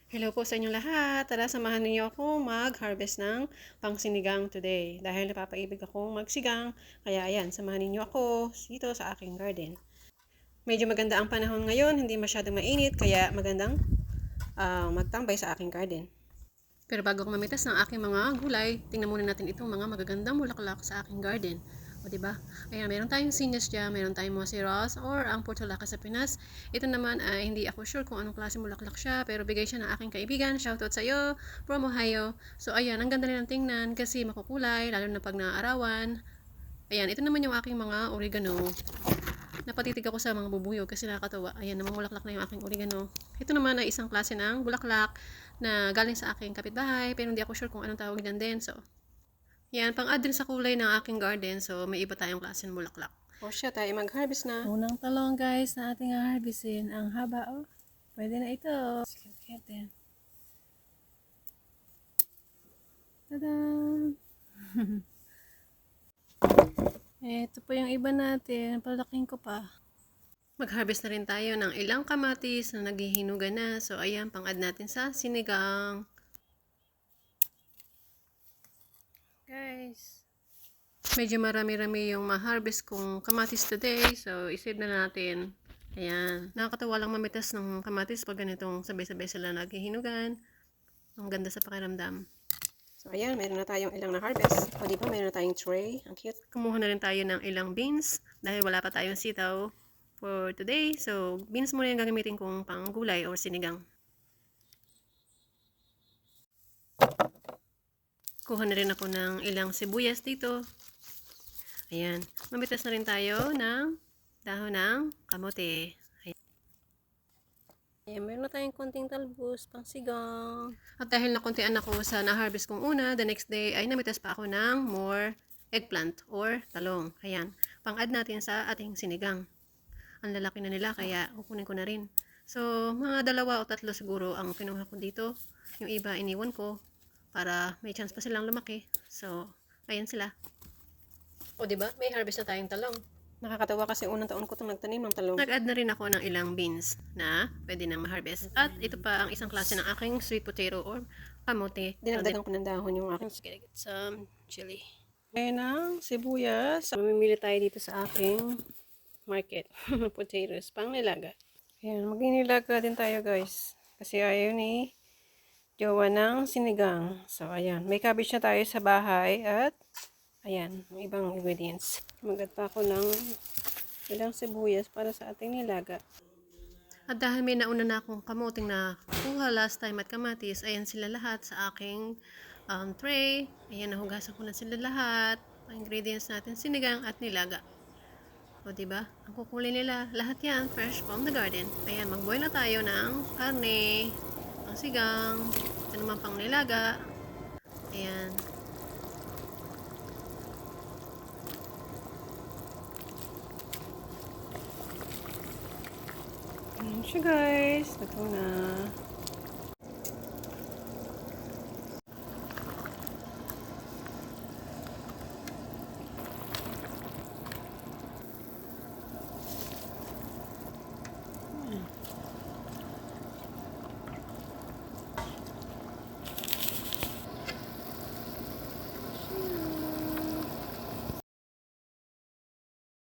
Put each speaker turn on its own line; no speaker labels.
Hello po sa inyong lahat. Tara, samahan niyo ako mag-harvest ng pangsinigang today. Dahil napapaibig akong magsigang, kaya ayan, samahan niyo ako dito sa aking garden. Medyo maganda ang panahon ngayon, hindi masyadong mainit, kaya magandang magtambay sa aking garden. Pero bago ko mamitas ng aking mga gulay, tingnan muna natin itong mga magagandang bulaklak sa aking garden. O diba? Ayan, meron tayong sinasya, meron tayong mosiros or ang portulaca sa Pinas. Ito naman ay hindi ako sure kung anong klase bulaklak siya, pero bigay siya ng aking kaibigan. Shoutout sa iyo from Ohio. So ayan, ang ganda nilang tingnan kasi makukulay, lalo na pag naaarawan. Ayan, ito naman yung aking mga oregano. Napatitig ako sa mga bubuyog kasi nakakatawa. Ayan, namumulaklak na yung aking oregano. Ito naman ay isang klase ng bulaklak na galing sa aking kapitbahay, pero hindi ako sure kung anong tawag dyan din. So, yan, pang-add din sa kulay ng aking garden. So, may iba tayong klase ng bulaklak. O siya, tayo mag-harvest na.
Unang talong guys na ating harvestin. Ang haba oh. Pwede na ito. Sige natin. Tada! Ito po yung iba natin. Palaking ko pa.
Mag-harvest na rin tayo ng ilang kamatis na naghihinuga na. So, ayan, pang-add natin sa sinigang. Guys, medyo marami-rami yung ma-harvest kong kamatis today. So, isave na natin. Ayan. Nakakatawa lang mamitas ng kamatis pag ganitong sabay-sabay sila naghihinugan. Ang ganda sa pakiramdam. So, ayan. Meron na tayong ilang na-harvest. O, diba? Meron na tayong tray. Ang cute. Kumuha na rin tayo ng ilang beans. Dahil wala pa tayong sitaw for today. So, beans muna yung gagamitin kong pang gulay or sinigang. Kuha na rin ako ng ilang sibuyas dito. Ayan. Mamitas na rin tayo ng dahon ng kamote. Ayan, meron na tayong konting talbos, pang sigang. At dahil nakuntian ako sa na-harvest kong una, the next day ay namitas pa ako ng more eggplant or talong. Ayan, pang-add natin sa ating sinigang. Ang lalaki na nila, kaya kukunin ko na rin. So, mga 2 o 3 siguro ang kinuha ko dito. Yung iba iniwan ko para may chance pa silang lumaki. So, ayan sila. O, diba? May harvest na tayong talong. Nakakatawa kasi unang taon ko itong nagtanim ng talong. Nag-add na rin ako ng ilang beans na pwede nang ma-harvest. At ito pa ang isang klase ng aking sweet potato or kamote. Dinagdagan ko ng dahon yung aking. Let's get some chili. Ayan ang sibuyas. Mamimili tayo dito sa aking market. Potatoes, pang nilaga. Ayan, mag-inilaga din tayo guys. Kasi ayaw ni jowa ng sinigang. So, ayan. May cabbage na tayo sa bahay at ayan, ang ibang ingredients. Mag-add pa ako ng ilang sibuyas para sa ating nilaga. At dahil may nauna na akong kamuting na kuha last time at kamatis, ayan sila lahat sa aking tray. Ayan, nahugasan ko na sila lahat. Ang ingredients natin, sinigang at nilaga. O, diba? Ang kukulay nila, lahat yan, fresh from the garden. Ayan, mag-boil na tayo ng karne, pang sigang, ito naman pang nilaga. Ayan. Ayan siya guys, ito na.